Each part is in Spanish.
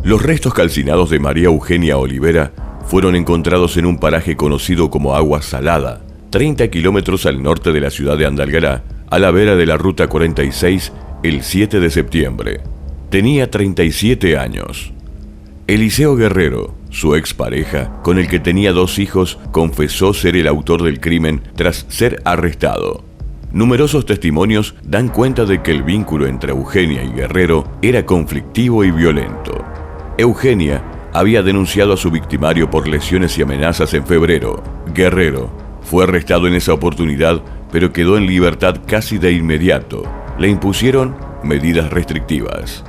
Los restos calcinados de María Eugenia Olivera fueron encontrados en un paraje conocido como Agua Salada, 30 kilómetros al norte de la ciudad de Andalgalá, a la vera de la Ruta 46, el 7 de septiembre. Tenía 37 años. Eliseo Guerrero, su expareja, con el que tenía 2 hijos, confesó ser el autor del crimen tras ser arrestado. Numerosos testimonios dan cuenta de que el vínculo entre Eugenia y Guerrero era conflictivo y violento. Eugenia había denunciado a su victimario por lesiones y amenazas en febrero. Guerrero fue arrestado en esa oportunidad, pero quedó en libertad casi de inmediato. Le impusieron medidas restrictivas.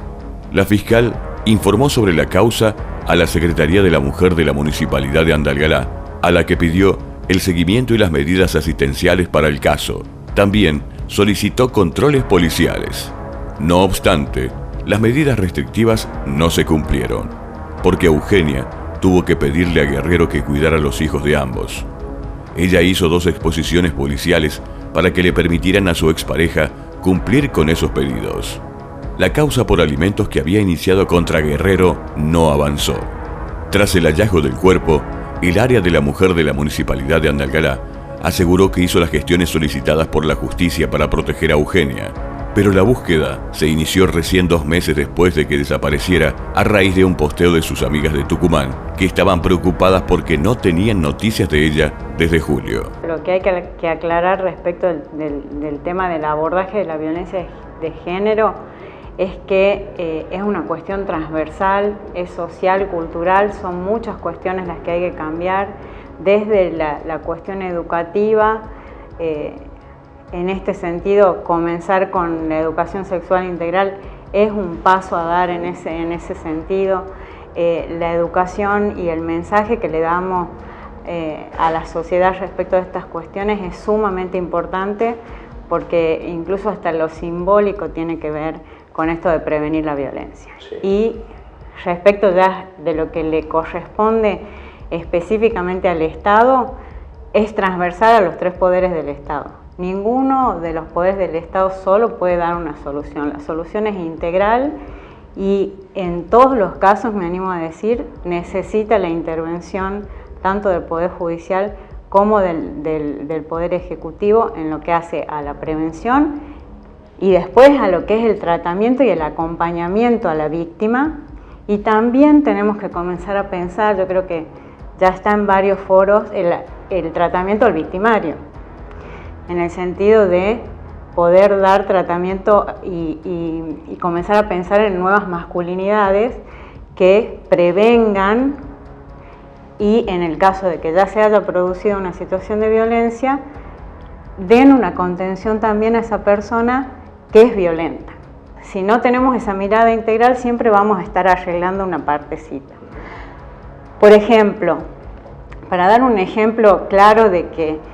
La fiscal informó sobre la causa a la Secretaría de la Mujer de la Municipalidad de Andalgalá, a la que pidió el seguimiento y las medidas asistenciales para el caso. También solicitó controles policiales. No obstante, las medidas restrictivas no se cumplieron, porque Eugenia tuvo que pedirle a Guerrero que cuidara a los hijos de ambos. Ella hizo 2 exposiciones policiales para que le permitieran a su expareja cumplir con esos pedidos. La causa por alimentos que había iniciado contra Guerrero no avanzó. Tras el hallazgo del cuerpo, el área de la mujer de la Municipalidad de Andalgalá aseguró que hizo las gestiones solicitadas por la justicia para proteger a Eugenia, pero la búsqueda se inició recién 2 meses después de que desapareciera a raíz de un posteo de sus amigas de Tucumán, que estaban preocupadas porque no tenían noticias de ella desde julio. Lo que hay que aclarar respecto del tema del abordaje de la violencia de género es que es una cuestión transversal, es social, cultural, son muchas cuestiones las que hay que cambiar, desde la cuestión educativa. En este sentido, comenzar con la educación sexual integral es un paso a dar en ese sentido. La educación y el mensaje que le damos a la sociedad respecto de estas cuestiones es sumamente importante, porque incluso hasta lo simbólico tiene que ver con esto de prevenir la violencia. Sí. Y respecto ya de lo que le corresponde específicamente al Estado, es transversal a los 3 poderes del Estado. Ninguno de los poderes del Estado solo puede dar una solución. La solución es integral y en todos los casos, me animo a decir, necesita la intervención tanto del Poder Judicial como del Poder Ejecutivo en lo que hace a la prevención y después a lo que es el tratamiento y el acompañamiento a la víctima. Y también tenemos que comenzar a pensar, yo creo que ya está en varios foros, el tratamiento al victimario, en el sentido de poder dar tratamiento y comenzar a pensar en nuevas masculinidades que prevengan y, en el caso de que ya se haya producido una situación de violencia, den una contención también a esa persona que es violenta. Si no tenemos esa mirada integral, siempre vamos a estar arreglando una partecita. Por ejemplo, para dar un ejemplo claro de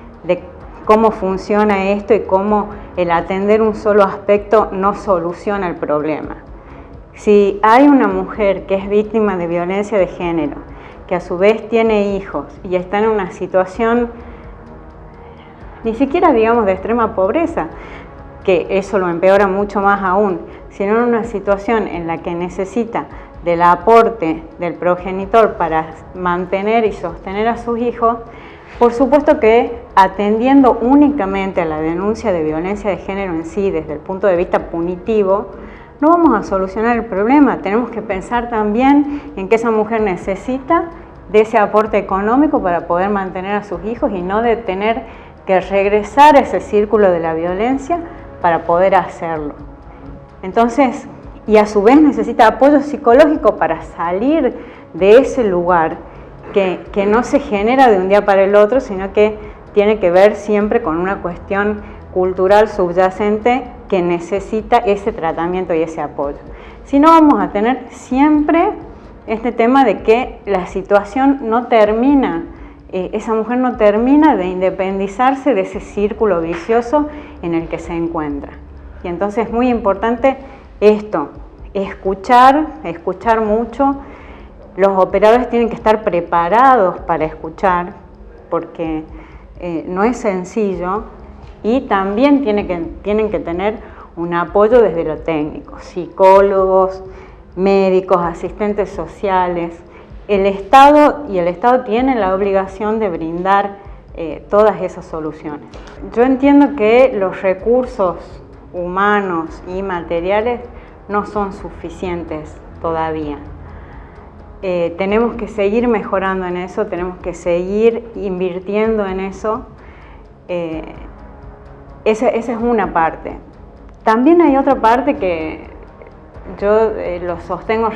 cómo funciona esto y cómo el atender un solo aspecto no soluciona el problema. Si hay una mujer que es víctima de violencia de género, que a su vez tiene hijos y está en una situación, ni siquiera digamos de extrema pobreza, que eso lo empeora mucho más aún, sino en una situación en la que necesita del aporte del progenitor para mantener y sostener a sus hijos, por supuesto que atendiendo únicamente a la denuncia de violencia de género en sí, desde el punto de vista punitivo, no vamos a solucionar el problema. Tenemos que pensar también en que esa mujer necesita de ese aporte económico para poder mantener a sus hijos y no de tener que regresar a ese círculo de la violencia para poder hacerlo. Entonces, y a su vez necesita apoyo psicológico para salir de ese lugar que no se genera de un día para el otro, sino que tiene que ver siempre con una cuestión cultural subyacente que necesita ese tratamiento y ese apoyo. Si no, vamos a tener siempre este tema de que la situación no termina, esa mujer no termina de independizarse de ese círculo vicioso en el que se encuentra. Y entonces es muy importante esto, escuchar mucho. Los operadores tienen que estar preparados para escuchar, porque no es sencillo, y también tienen que tener un apoyo desde lo técnico, psicólogos, médicos, asistentes sociales. El Estado tiene la obligación de brindar todas esas soluciones. Yo entiendo que los recursos humanos y materiales no son suficientes todavía. Tenemos que seguir mejorando en eso, tenemos que seguir invirtiendo en eso. Esa es una parte. También hay otra parte que yo lo sostengo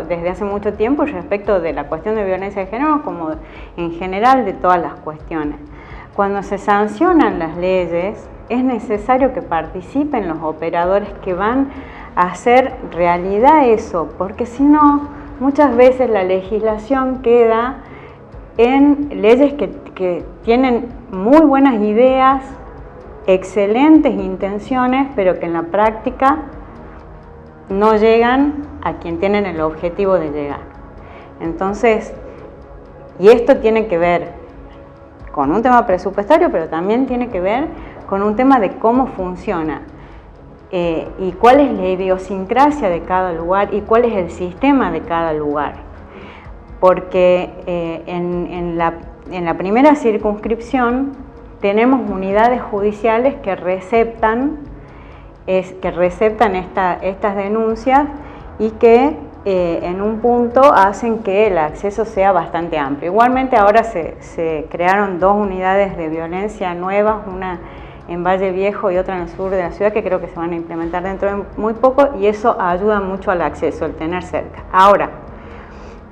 desde hace mucho tiempo respecto de la cuestión de violencia de género, como en general de todas las cuestiones. Cuando se sancionan las leyes, es necesario que participen los operadores que van a hacer realidad eso, porque si no, muchas veces la legislación queda en leyes que tienen muy buenas ideas, excelentes intenciones, pero que en la práctica no llegan a quien tienen el objetivo de llegar. Entonces, y esto tiene que ver con un tema presupuestario, pero también tiene que ver con un tema de cómo funciona y cuál es la idiosincrasia de cada lugar y cuál es el sistema de cada lugar. Porque en la primera circunscripción tenemos unidades judiciales que receptan estas denuncias y que en un punto hacen que el acceso sea bastante amplio. Igualmente ahora se crearon 2 unidades de violencia nuevas, una en Valle Viejo y otra en el sur de la ciudad, que creo que se van a implementar dentro de muy poco, y eso ayuda mucho al acceso, el tener cerca. Ahora,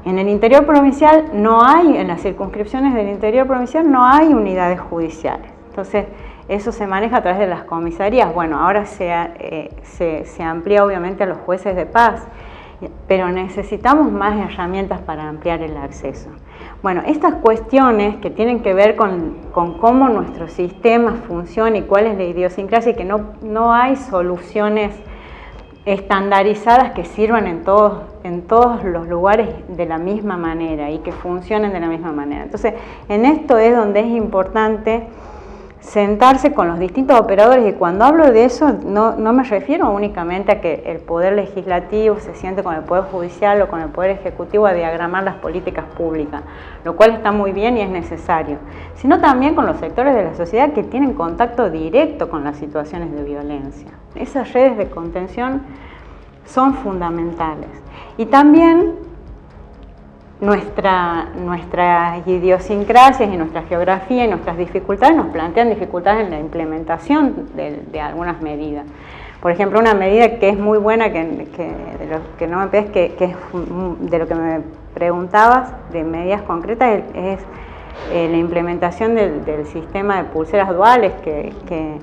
en el interior provincial no hay, en las circunscripciones del interior provincial no hay unidades judiciales. Entonces, eso se maneja a través de las comisarías. Bueno, ahora se amplía obviamente a los jueces de paz, pero necesitamos más herramientas para ampliar el acceso. Bueno, estas cuestiones que tienen que ver con cómo nuestro sistema funciona y cuál es la idiosincrasia, y que no hay soluciones estandarizadas que sirvan en todos los lugares de la misma manera y que funcionen de la misma manera. Entonces, en esto es donde es importante sentarse con los distintos operadores, y cuando hablo de eso no me refiero únicamente a que el Poder Legislativo se siente con el Poder Judicial o con el Poder Ejecutivo a diagramar las políticas públicas, lo cual está muy bien y es necesario, sino también con los sectores de la sociedad que tienen contacto directo con las situaciones de violencia. Esas redes de contención son fundamentales. Y también nuestras idiosincrasias y nuestra geografía y nuestras dificultades nos plantean dificultades en la implementación de algunas medidas. Por ejemplo, una medida que es muy buena, que es de lo que me preguntabas, de medidas concretas, es la implementación del sistema de pulseras duales que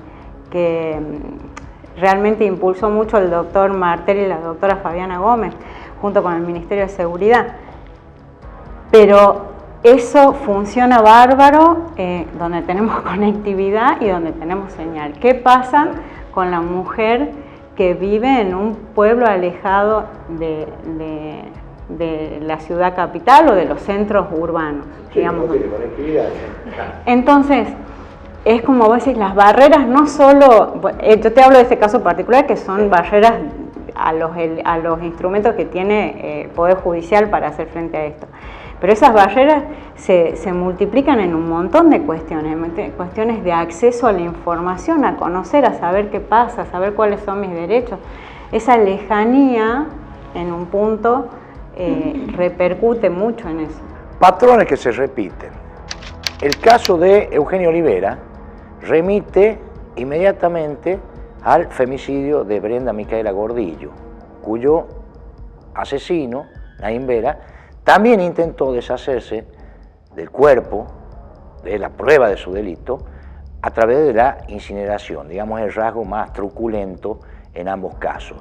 realmente impulsó mucho el doctor Martel y la doctora Fabiana Gómez, junto con el Ministerio de Seguridad. Pero eso funciona bárbaro donde tenemos conectividad y donde tenemos señal. ¿Qué pasa con la mujer que vive en un pueblo alejado de la ciudad capital o de los centros urbanos? Sí, digamos. No tiene conectividad. Entonces, es como vos decís, las barreras no solo, yo te hablo de este caso particular, que son barreras a los instrumentos que tiene el Poder Judicial para hacer frente a esto. Pero esas barreras se multiplican en un montón de cuestiones de acceso a la información, a conocer, a saber qué pasa, a saber cuáles son mis derechos. Esa lejanía, en un punto, repercute mucho en eso. Patrones que se repiten. El caso de Eugenio Olivera remite inmediatamente al femicidio de Brenda Micaela Gordillo, cuyo asesino, Naim Vera, también intentó deshacerse del cuerpo, de la prueba de su delito, a través de la incineración, digamos el rasgo más truculento en ambos casos.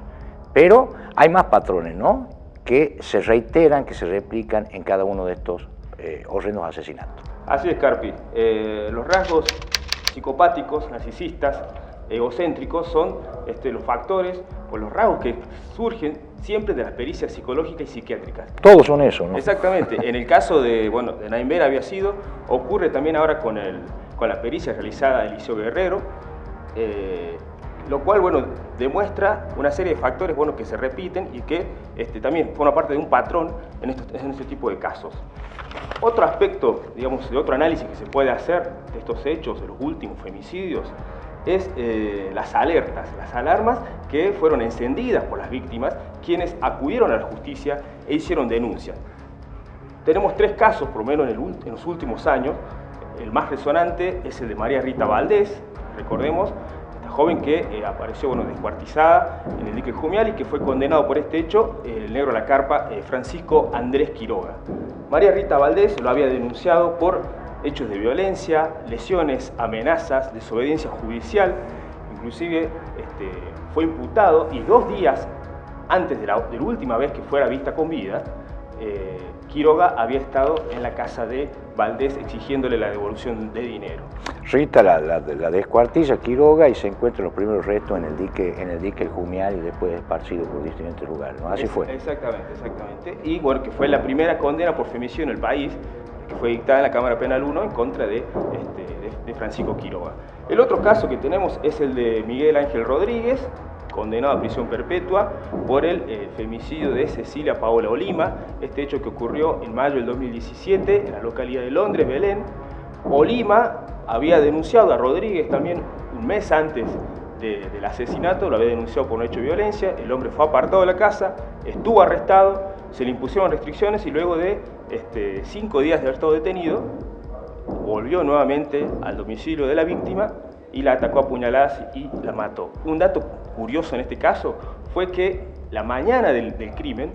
Pero hay más patrones, ¿no?, que se reiteran, que se replican en cada uno de estos horrendos asesinatos. Así es, Carpi. Los rasgos psicopáticos, narcisistas, egocéntricos son los factores o los rasgos que surgen siempre de las pericias psicológicas y psiquiátricas. Todos son eso, ¿no? Exactamente. En el caso de Naim Vera ocurre también ahora con la pericia realizada de Eliseo Guerrero, lo cual, bueno, demuestra una serie de factores, bueno, que se repiten y que también forma parte de un patrón en este tipo de casos. Otro aspecto, digamos, de otro análisis que se puede hacer de estos hechos, de los últimos femicidios, es las alarmas que fueron encendidas por las víctimas, quienes acudieron a la justicia e hicieron denuncias. Tenemos 3 casos, por lo menos en los últimos años. El más resonante es el de María Rita Valdés, recordemos, esta joven que apareció, bueno, descuartizada en el dique Jumial y que fue condenado por este hecho el negro de la carpa Francisco Andrés Quiroga. María Rita Valdés lo había denunciado por hechos de violencia, lesiones, amenazas, desobediencia judicial, inclusive fue imputado y 2 días antes de la última vez que fuera vista con vida, Quiroga había estado en la casa de Valdés exigiéndole la devolución de dinero. Rita la descuartiza Quiroga y se encuentran los primeros restos en el dique El Jumial y después esparcido por distintos lugares, ¿no? Así fue. Exactamente. Y bueno, que fue la primera condena por femicidio en el país, que fue dictada en la Cámara Penal 1 en contra de Francisco Quiroga. El otro caso que tenemos es el de Miguel Ángel Rodríguez, condenado a prisión perpetua por el femicidio de Cecilia Paola Olima, este hecho que ocurrió en mayo del 2017 en la localidad de Londres, Belén. Olima había denunciado a Rodríguez también un mes antes del asesinato, lo había denunciado por un hecho de violencia, el hombre fue apartado de la casa, estuvo arrestado, se le impusieron restricciones y luego de 5 días de haber estado detenido, volvió nuevamente al domicilio de la víctima y la atacó a puñaladas y la mató. Un dato curioso en este caso fue que la mañana del crimen,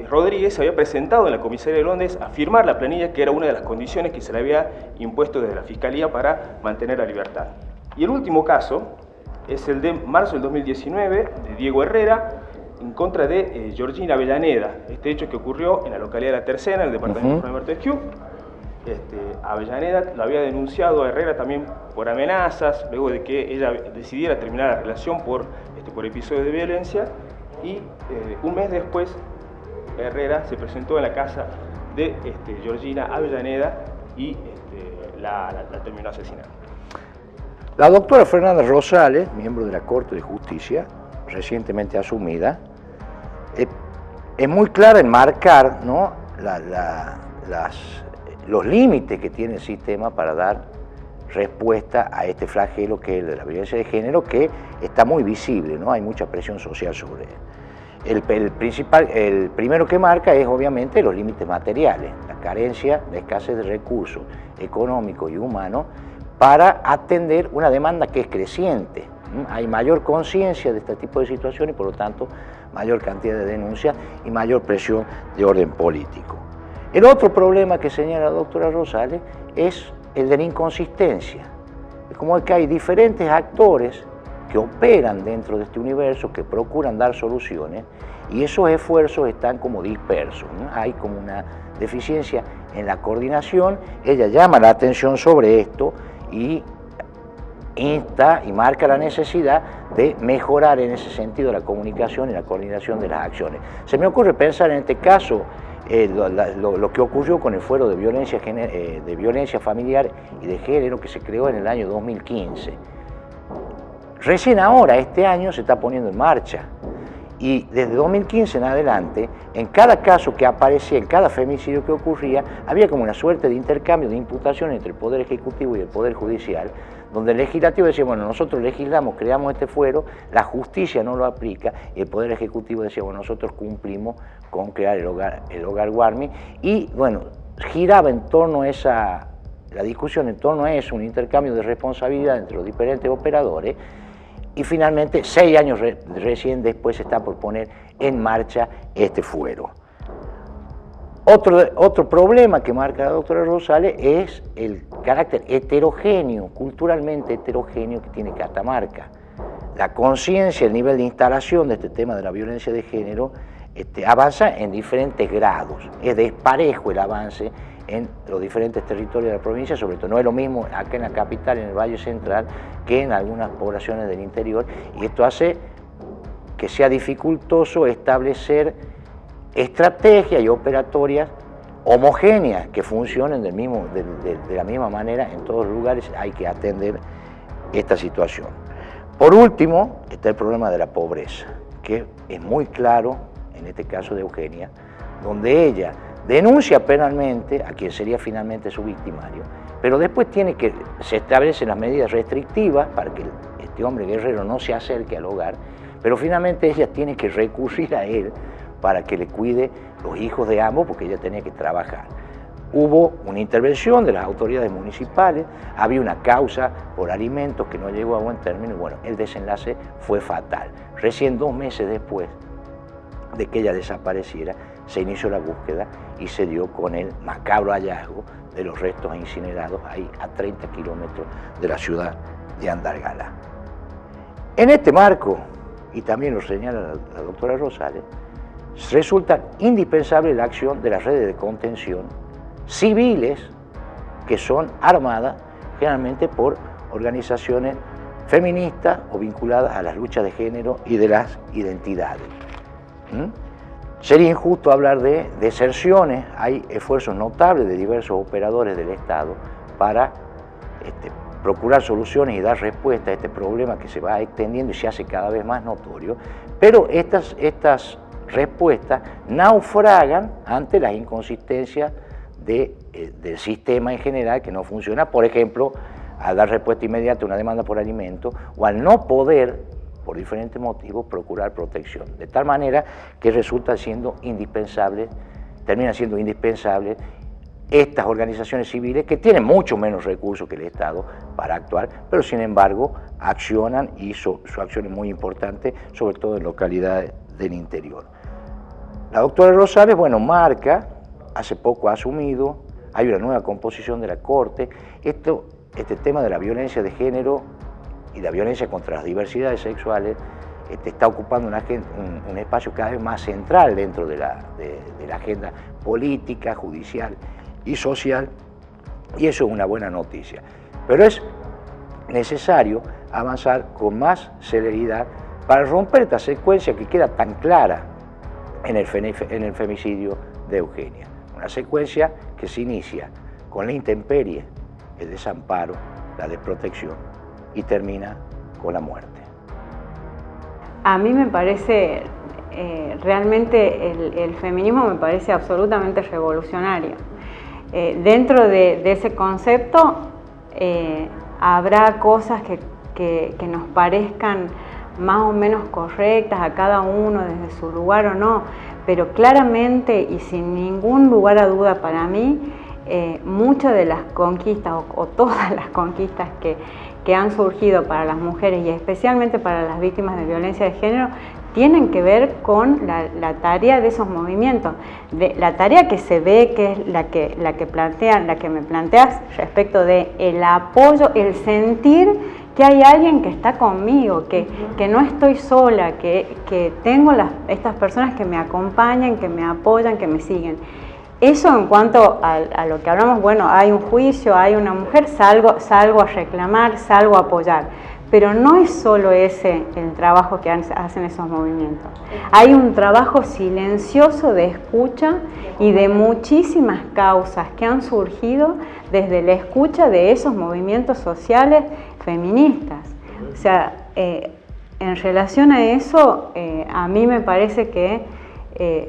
Rodríguez se había presentado en la comisaría de Londres a firmar la planilla, que era una de las condiciones que se le había impuesto desde la Fiscalía para mantener la libertad. Y el último caso es el de marzo del 2019, de Diego Herrera, en contra de Georgina Avellaneda, este hecho que ocurrió en la localidad de La Tercera, en el departamento de Bertesquieu. Avellaneda lo había denunciado a Herrera también por amenazas, luego de que ella decidiera terminar la relación por episodios de violencia, y un mes después Herrera se presentó en la casa de Georgina Avellaneda y la terminó asesinando. La doctora Fernanda Rosales, miembro de la Corte de Justicia, recientemente asumida, es muy clara en marcar, ¿no?, los límites que tiene el sistema para dar respuesta a este flagelo que es el de la violencia de género, que está muy visible, ¿no? Hay mucha presión social sobre él. El primero que marca es obviamente los límites materiales, la carencia, la escasez de recursos económicos y humanos para atender una demanda que es creciente. Hay mayor conciencia de este tipo de situaciones y por lo tanto mayor cantidad de denuncias y mayor presión de orden político. El otro problema que señala la doctora Rosales es el de la inconsistencia. Es como que hay diferentes actores que operan dentro de este universo, que procuran dar soluciones, y esos esfuerzos están como dispersos, ¿no? Hay como una deficiencia en la coordinación. Ella llama la atención sobre esto y insta y marca la necesidad de mejorar en ese sentido la comunicación y la coordinación de las acciones. Se me ocurre pensar en este caso lo que ocurrió con el fuero de violencia familiar y de género que se creó en el año 2015. Recién ahora, este año, se está poniendo en marcha. Y desde 2015 en adelante, en cada caso que aparecía, en cada femicidio que ocurría, había como una suerte de intercambio de imputación entre el Poder Ejecutivo y el Poder Judicial, donde el Legislativo decía, bueno, nosotros legislamos, creamos este fuero, la justicia no lo aplica, y el Poder Ejecutivo decía, bueno, nosotros cumplimos con crear el hogar Guarmi, y bueno, giraba en torno a la discusión en torno a eso, un intercambio de responsabilidad entre los diferentes operadores, y finalmente, 6 años recién después, se está por poner en marcha este fuero. Otro problema que marca la doctora Rosales es el carácter heterogéneo, culturalmente heterogéneo que tiene Catamarca. La conciencia, el nivel de instalación de este tema de la violencia de género avanza en diferentes grados. Es desparejo el avance en los diferentes territorios de la provincia, sobre todo no es lo mismo acá en la capital, en el Valle Central, que en algunas poblaciones del interior, y esto hace que sea dificultoso establecer estrategias y operatorias homogéneas que funcionen de la misma manera en todos los lugares. Hay que atender esta situación. Por último, está el problema de la pobreza, que es muy claro en este caso de Eugenia, donde ella denuncia penalmente a quien sería finalmente su victimario, pero después se establecen las medidas restrictivas para que este hombre guerrero no se acerque al hogar, pero finalmente ella tiene que recurrir a él para que le cuide los hijos de ambos, porque ella tenía que trabajar. Hubo una intervención de las autoridades municipales, había una causa por alimentos que no llegó a buen término y bueno, el desenlace fue fatal. Recién 2 meses después de que ella desapareciera, se inició la búsqueda y se dio con el macabro hallazgo de los restos incinerados ahí a 30 kilómetros de la ciudad de Andalgalá. En este marco, y también lo señala la doctora Rosales, resulta indispensable la acción de las redes de contención civiles que son armadas generalmente por organizaciones feministas o vinculadas a las luchas de género y de las identidades. Sería injusto hablar de deserciones, hay esfuerzos notables de diversos operadores del Estado para procurar soluciones y dar respuesta a este problema que se va extendiendo y se hace cada vez más notorio, pero estas respuestas naufragan ante las inconsistencias del sistema en general que no funciona, por ejemplo, al dar respuesta inmediata a una demanda por alimento o al no poder, por diferentes motivos, procurar protección. De tal manera que termina siendo indispensable estas organizaciones civiles que tienen mucho menos recursos que el Estado para actuar, pero sin embargo accionan y su acción es muy importante, sobre todo en localidades del interior. La doctora Rosales, bueno, marca, hace poco ha asumido, hay una nueva composición de la Corte, este tema de la violencia de género y la violencia contra las diversidades sexuales está ocupando un espacio cada vez más central dentro de la agenda política, judicial y social, y eso es una buena noticia. Pero es necesario avanzar con más celeridad para romper esta secuencia que queda tan clara en el femicidio de Eugenia. Una secuencia que se inicia con la intemperie, el desamparo, la desprotección y termina con la muerte. A mí me parece, realmente el feminismo me parece absolutamente revolucionario. Dentro de ese concepto habrá cosas que nos parezcan más o menos correctas a cada uno desde su lugar o no, pero claramente y sin ningún lugar a duda para mí, muchas de las conquistas o todas las conquistas que han surgido para las mujeres y especialmente para las víctimas de violencia de género tienen que ver con la tarea de esos movimientos, la tarea que se ve que es la que me planteas respecto de el apoyo, el sentir que hay alguien que está conmigo, que no estoy sola, que tengo estas personas que me acompañan, que me apoyan, que me siguen. Eso en cuanto a lo que hablamos, bueno, hay un juicio, hay una mujer, salgo a reclamar, salgo a apoyar. Pero no es solo ese el trabajo que hacen esos movimientos. Hay un trabajo silencioso de escucha y de muchísimas causas que han surgido desde la escucha de esos movimientos sociales feministas. O sea, en relación a eso, a mí me parece que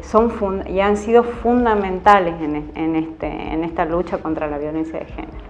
son y han sido fundamentales en esta lucha contra la violencia de género.